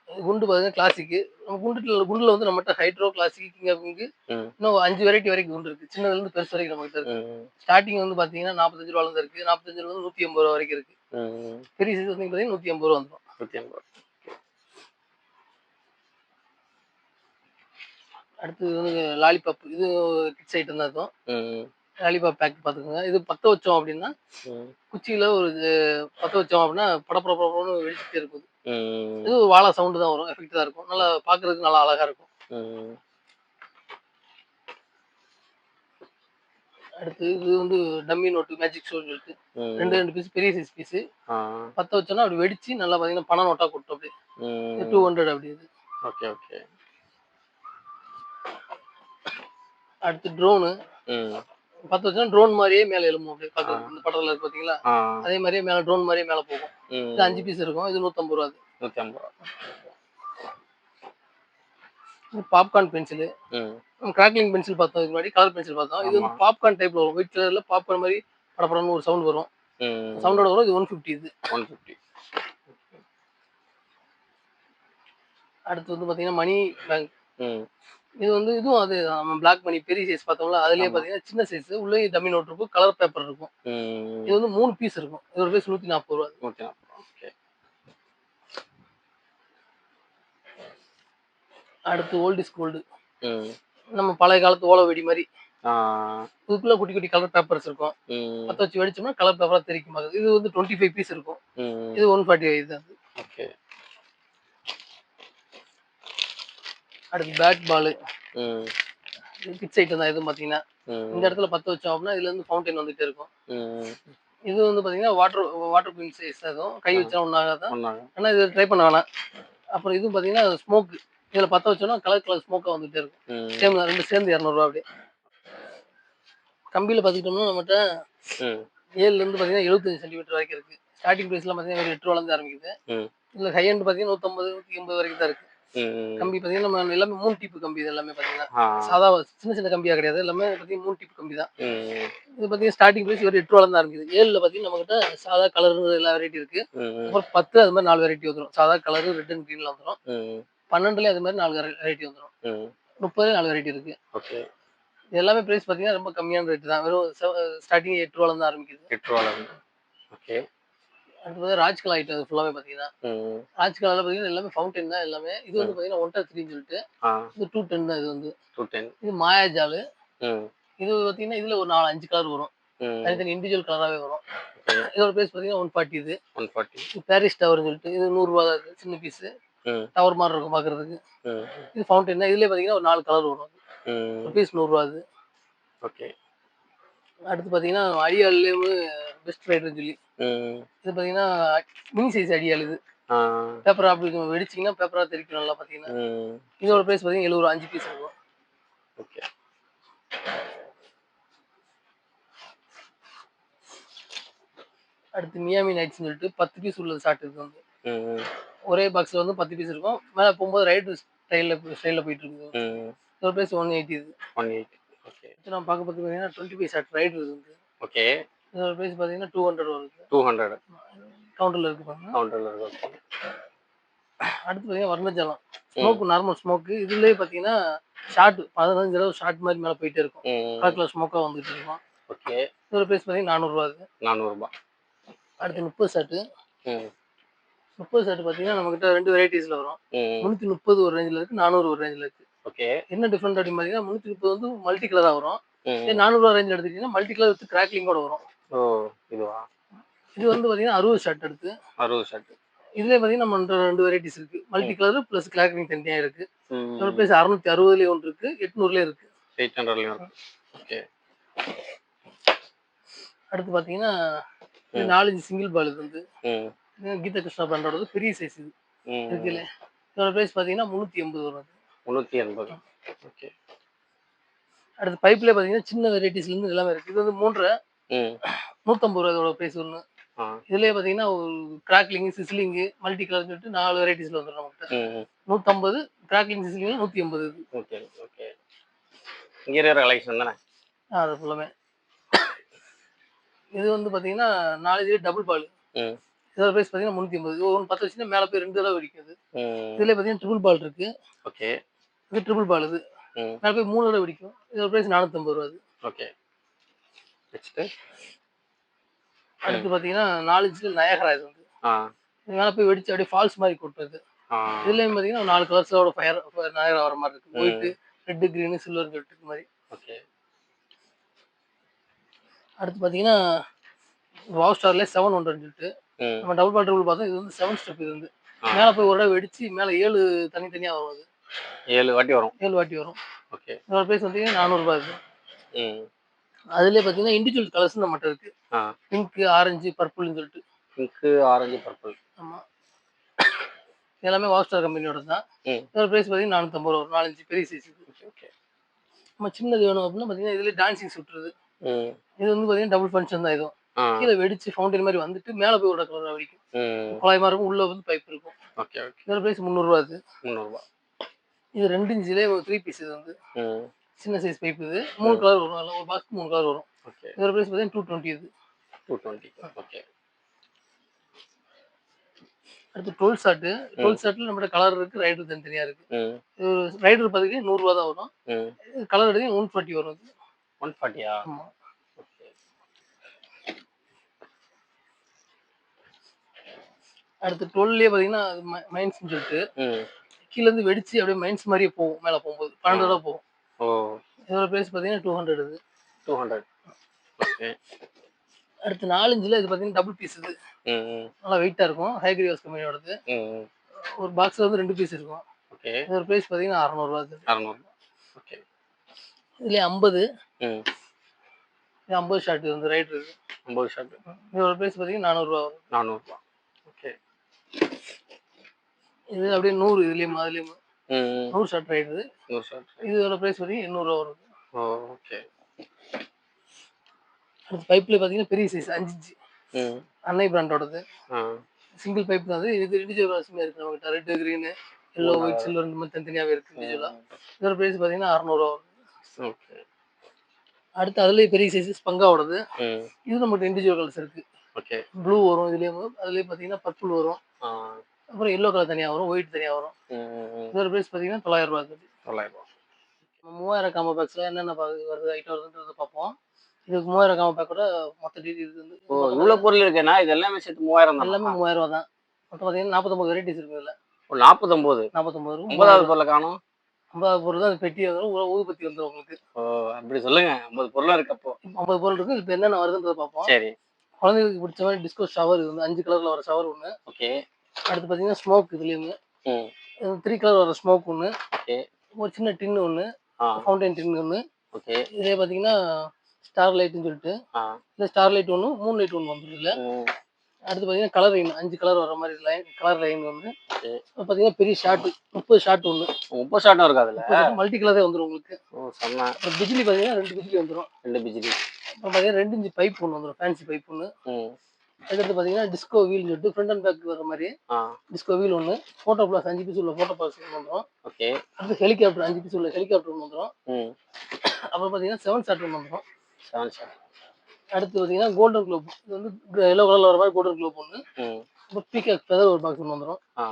குண்டு பார்த்தீங்கன்னா கிளாசிக்கு. நம்ம குண்டுல வந்து நம்மகிட்ட hydro classic king of king இன்னும் 5 வெரைட்டி வரைக்கும் குண்டு இருக்கு. சின்னதுல இருந்து பெருசு வரைக்கும் நம்மகிட்ட இருக்கு. ஸ்டார்டிங் வந்து பார்த்தீங்கன்னா 45 ரூபால இருந்து இருக்கு. 45 ரூபால இருந்து 180 ரூபா வரைக்கும் இருக்கு. பெரிய சைஸ் வந்து பார்த்தீங்கன்னா 180 ரூபா வந்துடும். 180. அடுத்து வந்து லாலிபாப். இது கிட்ஸ் ஐட்டம் தான் இருக்கும். லாலிபாப் பேக் பார்த்துக்கோங்க. இது பத்த வச்சோம் அப்படின்னா குச்சியில ஒரு பத்த வச்சோம் அப்படின்னா படப்படப்படன்னு வெடிச்சுட்டே இருக்கும். இது ஒரு வாழை சவுண்டு தான் வரும். எஃபெக்ட் தான் இருக்கும். நல்லா பார்க்கறதுக்கு நல்லா அழகா இருக்கும். அடுத்து இது வந்து டம்மி நோட்டு மேஜிக் ஷோ சொல்லிட்டு 2 பீஸ் பெரிய சைஸ் பீஸ் பத்த வச்சோன்னா அப்படி வெடிச்சு நல்லா பார்த்தீங்கன்னா பண நோட்டா கொட்டும் அப்படியே. 200 அப்படி இது. Okay okay. அடுத்து ட்ரோனு பத்த வச்சோன்னா ட்ரோன் மாதிரியே மேலே எழும்பும் அப்படியே பார்க்கறது. இந்த படத்துல இருக்கு பார்த்தீங்களா அதே மாதிரியே மேலே ட்ரோன் மாதிரியே மேலே போகும். இது 5 பீஸ் இருக்கும். இது 150 ரூபா. 150 ரூபா. Popcorn pencil. கிராக்லிங் பென்சில் பார்த்தோம். இதுக்கு முன்னாடி கலர் பென்சில் பார்த்தோம். இது வந்து பாப்கார்ன் டைப்ல வரும். ஒயிட் கலர்ல பாப்கார்ன் மாதிரி படப்படன்னு ஒரு சவுண்ட் வரும். சவுண்டோட வரும். இது 150. இது 150. அடுத்து வந்து பார்த்தீங்கன்னா மணி பேங்க். இது வந்து இதுவும் அது நம்ம பிளாக் மணி பெரிய சைஸ் பார்த்தோம்ல அதுலயே பார்த்தீங்கன்னா சின்ன சைஸ் உள்ளே டம்மி நோட் இருக்கும். கலர் பேப்பர் இருக்கும். இது வந்து 3 பீஸ் இருக்கும். இதோட பிரைஸ் 140 ரூபா. 140. ஓகே. அடுத்து ஓல்ட் இஸ் கோல்டு. நம்ம பழைய காலத்து ஓலை வெடி மாதிரி இதுக்குள்ள குட்டி குட்டி கலர் பேப்பர்ஸ் இருக்கும். பத்த வச்சு வெடிச்சோம்னா கலர் பேப்பரா தெரிக்கும். இது வந்து 25 பீஸ் இருக்கும். இது 145 தான். ஓகே. அடுத்து பேட் பால். கிட்ஸ் ஐட்டம் தான். எதுவும் பார்த்தீங்கன்னா இந்த இடத்துல பத்த வச்சோம் அப்படின்னா இதுல இருந்து ஃபவுண்டைன் வந்துட்டே இருக்கும். இது வந்து பார்த்தீங்கன்னா வாட்டர் ப்ரூஃபிங் சைஸ் அதுவும் கை வச்சா ஒன்றாகாதான். ஆனால் இது ட்ரை பண்ண வேணாம். அப்புறம் இதுவும் பார்த்தீங்கன்னா ஸ்மோக். இதுல பத்த வச்சோம்னா கலர் ஸ்மோக்கா வந்துட்டே இருக்கும். சேம் 2 சேர்ந்து 200 ரூபா அப்படியே. கம்பியில பார்த்துக்கிட்டோம்னா நம்மகிட்ட 7ல இருந்து பார்த்தீங்கன்னா 75 சென்டிமீட்டர் வரைக்கும் இருக்கு. ஸ்டார்டிங் பிரைஸ்லாம் பார்த்தீங்கன்னா ஒரு 8 ரூபால இருந்து ஆரம்பிக்குது. இதுல ஹை எண்ட் பார்த்தீங்கன்னா 150 180 வரைக்கும் தான் இருக்கு. கம்பி பார்த்தீங்கன்னா நம்ம எல்லாமே 3 டிப் கம்பி. இது எல்லாமே பார்த்தீங்கன்னா சாதா சின்ன சின்ன கம்பியா கிடையாது. எல்லாமே பார்த்தீங்கன்னா 3 டிப் கம்பி தான். இது பார்த்தீங்கன்னா ஸ்டார்டிங் பிரைஸ் ஒரு 8 ரூபால இருந்து ஆரம்பிக்குது. 7ல பார்த்தீங்கன்னா நம்மகிட்ட சாதா கலர் எல்லா வெரைட்டி இருக்கு. அப்புறம் 10 அது மாதிரி 4 வெரைட்டி வந்துடும். சாதா கலர் ரெட் அண்ட் கிரீன்ல வந்துடும். 12ல அது மாதிரி 4 வெரைட்டி வந்துடும். 30ல 4 வெரைட்டி இருக்கு. ஓகே. இது எல்லாமே பிரைஸ் பார்த்தீங்கன்னா ரொம்ப கம்மியான ரேட் தான். வெறும் ஸ்டார்டிங் 8 ரூபால இருந்து ஆரம்பிக்குது. 8 ரூபால இருந்து. ஓகே. அடுத்து ராஜ்கலா ஐட்டம் ஃபுல்லாவே பார்த்தீங்கன்னா ராஜ்கலால பார்த்தீங்கன்னா எல்லாமே ஃபவுண்டைன் தான் எல்லாமே. இது வந்து பார்த்தீங்கன்னா 1-3 சொல்லிட்டு இது 210 தான். இது வந்து 210. இது மாயாஜால். இது பார்த்தீங்கன்னா இதுல ஒரு 4-5 கலர் வரும். தனித்தனி இண்டிவிஜுவல் கலராகவே வரும். இதோட பிரைஸ் பார்த்தீங்கன்னா 140. இது 140. இது பாரிஸ் டவர்னு சொல்லிட்டு இது 100 ரூபா தான். சின்ன பீஸ் டவர் மாதிரி இருக்கும் பார்க்கறதுக்கு. இது ஃபவுண்டைன் தான். இதுலேயே பார்த்தீங்கன்னா ஒரு 4 கலர் வரும். ஒரு பீஸ் 100 ரூபா. அது ஓகே. அடுத்து பார்த்தீங்கன்னா அடியால்லேயும் பெஸ்ட் ரைடர்னு சொல்லி இது பார்த்தீங்கன்னா மினி சைஸ் அடியால். இது பேப்பர் அப்படி வெடிச்சிங்கன்னா பேப்பராக தெரிக்கும் நல்லா பார்த்தீங்கன்னா. இதோட ப்ரைஸ் பார்த்தீங்கன்னா 70 ரூபா. 5 பீஸ் இருக்கும். ஓகே. அடுத்து மியாமி நைட்ஸ்னு சொல்லிட்டு 10 பீஸ் உள்ளது ஷார்ட் இருக்கு. வந்து ஒரே பாக்ஸில் வந்து 10 பீஸ் இருக்கும். மேலே போகும்போது ரைடு ஸ்டைலில் போயிட்டு இருக்குது. இதோட ப்ரைஸ் 180. இது 180. ஓகே. நம்ம பார்க்க பார்த்தீங்கன்னா 25 ஷார்ட் ரைடு இருக்குது. ஓகே. இதோட ப்ரைஸ் பார்த்தீங்கன்னா 200 வருது. 200 கவுண்டரில் இருக்கு பாருங்க. கவுண்டரில் இருக்கு. அடுத்து பார்த்தீங்கன்னா வர்ணஜலம் ஸ்மோக். Normal smoke. இதுலேயே பார்த்தீங்கன்னா ஷார்ட் 15 தடவை ஷார்ட் மாதிரி மேலே போயிட்டே இருக்கும். கலர் ஸ்மோக்காக வந்துட்டு இருக்கும். ஓகே. இதோட ப்ரைஸ் பார்த்தீங்கன்னா 400 அது. 400. அடுத்து 30 ஷாட்டு. ம் 30 ஷாட் பார்த்தீங்கன்னா நம்மகிட்ட 2 வெரைட்டிஸ்ல வரும். ம் 330 ஒரு ரேஞ்சில இருக்கு, 400 ஒரு ரேஞ்சில இருக்கு. ஓகே. என்ன டிஃபரெண்ட் அப்படின்னு பார்த்தீங்கன்னா 330 வந்து மல்டி கலரா வரும். இதே ம் 400 ரேஞ்சில் எடுத்துக்கிட்டீங்கன்னா மல்டி கலர் வித் கிராக்லிங்கோட வரும். ஓ இதுவா? இது வந்து பார்த்தீங்கன்னா 60 ஷாட் அடுத்து. 60 ஷர்ட். இதுலயே பார்த்தீங்கன்னா நம்மள்ட்ட 2 வெரைட்டிஸ் இருக்கு. மல்டி கலர் பிளஸ் கிராக்லிங் தனியா இருக்கு. இதோட ம் ப்ரைஸ் 660லயே ஒன்று இருக்கு, 800லயே இருக்கு. 800லயும் இருக்கு. ஓகே. அடுத்து பார்த்தீங்கன்னா இது 4 இன்ச் சிங்கிள் பால். இது வந்து ம் கீதா கிருஷ்ணா பிராண்டோடது பெரிய சைஸ் இது ம் இருக்குல்ல. இதோட ப்ரைஸ் பார்த்தீங்கன்னா 380 வரும் அது. 380. ஓகே. அடுத்து பைப்லேயே பார்த்தீங்கன்னா சின்ன வெரைட்டிஸ்லேருந்து எல்லாமே இருக்குது. இது வந்து 3.5 ம் 150 ரூபா இதோட ப்ரைஸ் ஒன்று. ஆ இதுலேயே பார்த்தீங்கன்னா ஒரு கிராக்லிங் சிஸ்லிங்கு மல்டி கலர்னு சொல்லிட்டு 4 வெரைட்டிஸில் வந்துடும் நம்மகிட்ட. ம் 150 கிராக்லிங் சிஸ்லிங் 180 இது. Okay okay. இங்க இருக்கிற கலெக்ஷன் தானே? அது ஃபுல்லாமே. இது வந்து பார்த்தீங்கன்னா 4 இது டபுள் பால். ம் இதோட ப்ரைஸ் பார்த்தீங்கன்னா 380. இது ஒன்று 10 வச்சுன்னா மேலே போய் 2 தடவை வெடிக்கும். ம் இதுலேயே பார்த்தீங்கன்னா ட்ரிபிள் பால் இருக்கு. ஓகே. இது ட்ரிபிள் பால் இது. ம் மேலே போய் 3 தடவை வெடிக்கும். இதோட ப்ரைஸ் 450 ரூபா அது. ஓகே. நெக்ஸ்ட். அடுத்து பார்த்தீங்கன்னா 4 இன்ச்சில் நயகரா இது வந்து. ஆ இது மேலே போய் வெடிச்சு அப்படியே ஃபால்ஸ் மாதிரி கொட்டுறது. ஆ இதுலேயும் பார்த்தீங்கன்னா 4 கலர்ஸோட நயகரா வர மாதிரி இருக்கு. ம் ஒயிட்டு, ரெட்டு, க்ரீனு, சில்வர் சொல்லிட்டு இருக்க மாதிரி. ஓகே. அடுத்து பார்த்தீங்கன்னா வாவ் ஸ்டார்லேயே 700 சொல்லிட்டு ம் நம்ம டபுள் பால் ட்ரிபிள் பார்த்தோம். இது வந்து 7 ஸ்டெப். இது வந்து ஆ மேலே போய் ஒரு தடவை வெடிச்சு மேலே 7 தனித்தனியாக வரும். அது 7 வாட்டி வரும். 7 வாட்டி வரும். ஓகே. இதோட ப்ரைஸ் பார்த்தீங்கன்னா 400 ரூபா இது. ம் அதுலேயே பார்த்தீங்கன்னா இண்டிவிஜுவல் கலர்ஸ் நம்மகிட்ட இருக்கு. ஆ பிங்க், ஆரஞ்சு, பர்பிள்னு சொல்லிட்டு. Pink, orange, purple. ஆமாம், எல்லாமே வாவ் ஸ்டார் கம்பெனியோட தான். ம் இதோட ப்ரைஸ் பார்த்தீங்கன்னா 450 ரூபா. 4 இன்ச்சு பெரிய சைஸ் இது. Okay okay. நம்ம சின்னது வேணும் அப்படின்னா பார்த்தீங்கன்னா இதுலேயே டான்சிங் சுட்டுறது. ம் இது வந்து பார்த்தீங்கன்னா டபுள் ஃபங்க்ஷன் தான் இதுவும். ஆ கீழே வெடிச்சு ஃபவுண்டைன் மாதிரி வந்துட்டு மேலே போய் ஒரு கலராக வெடிக்கும். ம் குழாய் மாதிரி இருக்கும், உள்ள வந்து பைப் இருக்கும். Okay okay. இதோட ப்ரைஸ் 300 ரூபா இது. 300. இது 2 இன்ச்சிலே ஒரு 3 பீஸ். இது வந்து ம் சின்ன சைஸ் பைப். இது 3 கலர் வரும். அதில் ஒரு பாக்ஸ் 3 கலர் வரும். ஓகே. இதோட ப்ரைஸ் பார்த்தீங்கன்னா 220 இது. 220. ஓகே. அடுத்து 12 ஷாட்டு. 12 ஷாட்டில் நம்மகிட்ட கலர் இருக்கு, ரைடர் தனித்தனியாக இருக்கு. ம் இது ரைடர் பார்த்தீங்கன்னா 100 ரூபா தான் வரும். ம் கலர் எடுத்தீங்கன்னா 140 வரும் இது. 140யா? ஆமாம். ஓகே. அடுத்து 12லயே பார்த்தீங்கன்னா அது மைன்ஸ்னு சொல்லிட்டு ம் கீழேருந்து வெடிச்சு அப்படியே மைன்ஸ் மாதிரியே போகும். மேலே போகும்போது 12 ரூபா போகும். ஓ இதோட ப்ரைஸ் பார்த்தீங்கன்னா 200 இது. 200. ஓகே. அடுத்து 4 இன்ச்சில் இது பார்த்தீங்கன்னா டபுள் பீஸ். இது ம் ம் நல்லா வெயிட்டாக இருக்கும். ஹைக்ரிவாஸ் கம்பெனியோடது. ம் ஒரு பாக்ஸில் வந்து 2 பீஸ் இருக்கும். ஓகே. இதோட ப்ரைஸ் பார்த்தீங்கன்னா 600 ரூபா இது. 600. ஓகே. இதுலேயே 50. ம் இது 50 ஷாட். இது வந்து ரைடர் இது. 50 ஷர்ட். இதோட ப்ரைஸ் பார்த்தீங்கன்னா 400 ரூபா வரும். 400. ஓகே. இது அப்படியே 100. இதுலேயும் அதுலேயும் ம் 100 ஷாட் ரைடர். 100 ஷர்ட். இதோட ப்ரைஸ் பார்த்தீங்கன்னா 800 ரூபா வரும். ஓ ஓகே. அடுத்து பைப்ல பார்த்தீங்கன்னா பெரிய சைஸ் 5 இன்ச்சு ம் அன்னை பிராண்டோடது. ஆ சிங்கிள் பைப் தான் அது. இது இண்டிவிஜுவல் வாஷிங்காக இருக்குது நம்மகிட்ட. Red, green, yellow, white, silver இந்த மாதிரி தனித்தனியாகவே இருக்குது இண்டிவிஜுவலாக. இதோட ப்ரைஸ் பார்த்தீங்கன்னா 600 ரூபா வரும். ஓகே. அடுத்து அதுலேயே பெரிய சைஸ் ஸ்பங்காவோடது. ம் இது நம்மகிட்ட இண்டிவிஜுவல் கலர்ஸ் இருக்குது. ஓகே. ப்ளூ வரும் இதுலேயும். அதுலேயே பார்த்தீங்கன்னா பர்பிள் வரும். ஆ அப்புறம் எல்லோ கலர் தனியாக வரும், ஒயிட் தனியாக வரும். ம் இதோட ப்ரைஸ் பார்த்தீங்கன்னா 900 ரூபா இருக்குது. 900. நம்ம 3000 காம்போ பேக்ஸில் என்னென்ன வருது ஐட்டம் வருதுன்றதை பார்ப்போம். இதுக்கு 3000 காம்போ பேக்கோட மொத்த டீட்டெயில்ஸ் வந்து ஓ இவ்வளோ பொருள் இருக்கேண்ணா? இது எல்லாமே சேர்த்து 3000 தான். எல்லாமே 3000 ரூபா தான். மொத்தம் பார்த்தீங்கன்னா 49 வெரைட்டிஸ் இருக்குது இதில். ஓ 49. 49 இருக்கும். 50வது பொருளை காணோம். 50 பொருள் தான். அது பெட்டி வந்துடும், ஊதுபத்தி வந்துடும் உங்களுக்கு. ஓ அப்படி சொல்லுங்க. 50 பொருளும் இருக்கு அப்போ. 50 பொருள் இருக்கு. இப்போ என்னென்ன வருதுன்றதை பார்ப்போம். சரி. குழந்தைங்களுக்கு பிடிச்ச மாதிரி டிஸ்கோ ஷவர். இது வந்து 5 கலரில் வர ஷவர் ஒன்று. ஓகே. அடுத்து பார்த்தீங்கன்னா ஸ்மோக். இதுலேயுமே ம் 3 கலர் வர ஸ்மோக் ஒன்று. ஓகே. ஒரு சின்ன டின்னு ஒன்று, ஆ ஃபவுண்டைன் டின் ஒன்று. ஓகே. இதே பார்த்தீங்கன்னா ஸ்டார் லைட்டுன்னு சொல்லிட்டு ஆ இல்லை ஸ்டார் லைட் ஒன்று, மூன் லைட் ஒன்று வந்துடும் இதில். ம் அடுத்து பார்த்தீங்கன்னா கலர் லைன் 5 கலர் வர மாதிரி லைன், கலர் லைன் ஒன்று. ஓகே. அப்புறம் பார்த்தீங்கன்னா பெரிய ஷார்ட் 30 ஷார்ட் ஒன்று. 30 ஷாட்டும் இருக்கு அதில். மல்டி கலரே வந்துடும் உங்களுக்கு. ஓ செம்ம. அப்புறம் பிஜிலி பார்த்தீங்கன்னா 2 பிஜிலி வந்துடும். 2 பிஜிலி. அப்புறம் பார்த்தீங்கன்னா 2 இன்ச்சு பைப் ஒன்று வந்துடும், ஃபேன்சி பைப் ஒன்று. ம் அதுக்கடுத்து பார்த்தீங்கன்னா டிஸ்கோ வீல் சொல்லிட்டு ஃப்ரண்ட் அண்ட் பேக் வர மாதிரி ஆ டிஸ்கோ வீல் ஒன்று. ஃபோட்டோ ப்ளஸ் 5 பீஸ் உள்ள ஃபோட்டோ ப்ளஸ் ஒன்று வந்துடும். ஓகே. அடுத்து ஹெலிகாப்டர் 5 பீஸ் உள்ள ஹெலிகாப்டர் ஒன்று வந்துடும். ம் அப்புறம் பார்த்தீங்கன்னா 7 ஷாட் ஒன்று வந்துடும். 7 ஷாட். அடுத்து பார்த்தீங்கன்னா கோல்டன் குளோப். இது வந்து எல்லோ கலரில் வர மாதிரி கோல்டன் குளோப் ஒன்று. ம் அப்புறம் பீகாக் ஃபெதர் ஒரு பாக்ஸ் ஒன்று வந்துடும். ஆ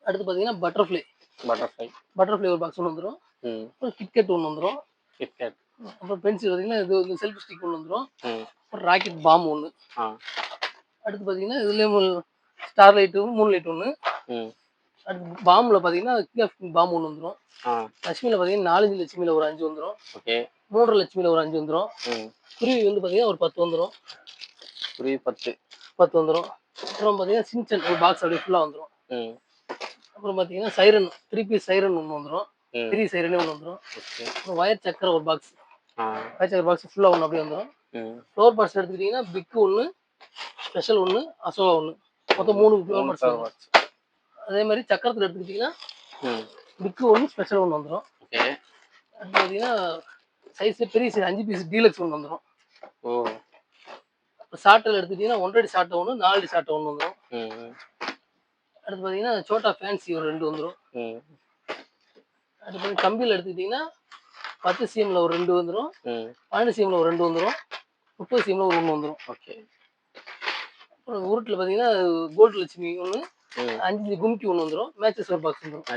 அடுத்து பார்த்தீங்கன்னா பட்டர்ஃப்ளை பட்டர்ஃப்ளை. பட்டர்ஃப்ளை ஒரு பாக்ஸ் ஒன்று வந்துடும். ம் அப்புறம் கிட்கெட் ஒன்று வந்துடும். கிட்கேட். அப்புறம் பென்சில் பார்த்தீங்கன்னா இது வந்து செல்ஃபி ஸ்டிக் ஒன்று வந்துடும். ம். அப்புறம் ராக்கெட் பாம் ஒன்று. ஆ. அடுத்து பார்த்தீங்கன்னா இதுலேயும் ஸ்டார் லைட்டு, மூன் லைட் ஒன்று. ம். அடுத்து பாம்பில் பார்த்தீங்கன்னா கிங் ஆஃப் கிங் பாம் ஒன்று வந்துடும். ஆ. லட்சுமியில் பார்த்தீங்கன்னா 4 லட்சுமியில் ஒரு 5 வந்துடும். ஓகே. 3 லட்சுமியில் ஒரு 5 வந்துடும். ம். குருவி வந்து பார்த்தீங்கன்னா ஒரு 10 வந்துடும். குருவி 10 வந்துடும். அப்புறம் பார்த்தீங்கன்னா சின்சன் ஒரு பாக்ஸ் அப்படியே ஃபுல்லாக வந்துடும். ம். அப்புறம் பார்த்தீங்கன்னா சைரன் 3 பீஸ் சைரன் ஒன்று வந்துடும். ம். பெரிய சைரனே ஒன்று வந்துடும். ஓகே. அப்புறம் வயர் சக்கரை ஒரு பாக்ஸ். ஆ. வயர் சக்கரை பாக்ஸ் ஃபுல்லாக ஒன்று அப்படியே வந்துடும். ம். ஃப்ளவர் பாட்ஸ் எடுத்துக்கிட்டிங்கன்னா பிக்கு ஒன்று, ஸ்பெஷல் ஒன்று, அசோகா ஒன்று. மொத்தம் 3 ஃப்ளவர் பாட்ஸ் வரும். அதே மாதிரி சக்கரத்தில் எடுத்துக்கிட்டிங்கன்னா பிக்கு ஒன்று, ஸ்பெஷல் ஒன்று வந்துடும். ஓகே. அடுத்து பார்த்தீங்கன்னா சைஸ் பெரிய சைஸ் 5 பீஸ் டீலக்ஸ் ஒன்று வந்துடும். ஓ. ஷார்ட்டில் எடுத்துக்கிட்டிங்கன்னா 1.5 அடி ஷார்ட்டை ஒன்று, 4 அடி ஷார்ட்டை ஒன்று வந்துடும். ம். அடுத்து பார்த்தீங்கன்னா சோட்டா ஃபேன்சி ஒரு 2 வந்துடும். ம். அடுத்து கம்பியில் எடுத்துக்கிட்டிங்கன்னா 10 சிஎம்ல ஒரு 2 வந்துடும். ம். 12 சிஎம்ல ஒரு 2 வந்துடும். 30 சிஎம்ல ஒரு 1 வந்துடும். ஓகே. அப்புறம் உருட்டில் பார்த்தீங்கன்னா கோல்டு லட்சுமி ஒன்று, 5 கும்கி ஒன்று வந்துடும். மேட்சஸ் ஒரு பாக்ஸ் வந்துடும்.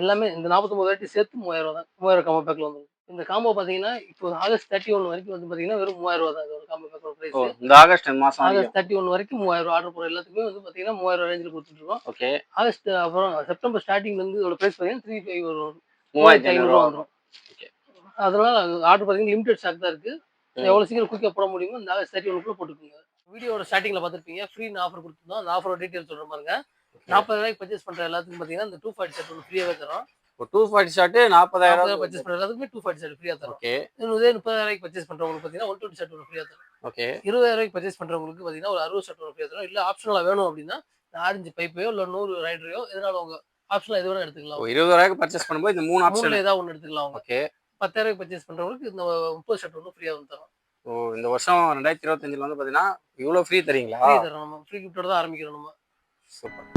எல்லாமே இந்த 49 வெரைட்டி சேர்த்து 3000 தான். 3000 காம்போ பேக்கில் வந்துடும். இந்த காம்போ பார்த்தீங்கன்னா இப்போ ஆகஸ்ட் 31 வரைக்கும் வந்து பார்த்தீங்கன்னா வெறும் 3000 தான் ஒரு காம்போ பேக்கோட ப்ரைஸ். இந்த ஆகஸ்ட் மாதம் ஆகஸ்ட் 31 வரைக்கும் 3000 ஆர்டர் போகிற எல்லாத்துக்குமே வந்து பார்த்தீங்கன்னா 3000 ரேஞ்சில் கொடுத்துட்ருக்கோம். ஓகே. ஆகஸ்ட் அப்புறம் செப்டம்பர் ஸ்டார்டிங்லேருந்து இதோட ப்ரைஸ் பார்த்தீங்கன்னா 35 வரும். 3500 வந்துடும். ஓகே. அதனால ஆர்டர் பார்த்தீங்கன்னா லிமிடெட் ஸ்டாக் தான் இருக்குது. எவ்வளோ சீக்கிரம் குயிக்காக போட முடியுமோ இந்த ஆகஸ்ட் 31 போட்டுக்கோங்க. வீடியோட ஸ்டார்டிங்கில் பார்த்துருப்பீங்க ஃப்ரீன்னு ஆஃபர் கொடுத்துருந்தோம். அந்த ஆஃபரோட டீட்டெயில் சொல்கிற பாருங்க. 40,000 பர்ச்சேஸ் பண்ணுற எல்லாத்துக்கும் பார்த்தீங்கன்னா இந்த 240 ஷர்ட் ஒன்று ஃப்ரீயாகவே தரோம். 240 ஷர்ட் 40,000 பர்ச்சேஸ் பண்ணுற எல்லாத்துக்குமே 240 ஷர்ட் ஃப்ரீயாக தரோம். ஓகே. இதே 30,000 பர்ச்சேஸ் பண்ணுறவங்களுக்கு பார்த்தீங்கன்னா 120 ஷர்ட் ஒன்று ஃப்ரீயாக தரோம். ஓகே. 20,000 பர்ச்சேஸ் பண்ணுறவங்களுக்கு பார்த்தீங்கன்னா ஒரு 60 ஷர்ட் ஒன்று ஃப்ரீயாக தரோம். இல்லை ஆப்ஷனலாக வேணும் அப்படின்னா ஆரஞ்சு பைப்பையோ இல்லை 100 ரைடரையோ எதனால உங்க ஆப்ஷனலாக எது வேணும் எடுத்துக்கலாம். 20,000 பர்ச்சேஸ் பண்ணும்போது இந்த 3 ஆப்ஷன் ஏதாவது ஒன்று எடுத்துக்கலாம். அவங்க ஓகே. 10,000 பர்ச்சேஸ் பண்ணுறவங்களுக்கு இந்த 30 ஷர்ட் ஒன்று ஃப்ரீயாக வந்து தரோம். ஓ, இந்த வருஷம் 2025 வந்து பார்த்தீங்கன்னா இவ்வளோ ஃப்ரீ தரீங்களா? ஃப்ரீ தரோம். நம்ம ஃப்ரீ கிஃப்டோட தான் ஆரம்பிக்கிறோம் நம்ம. சூப்பர்.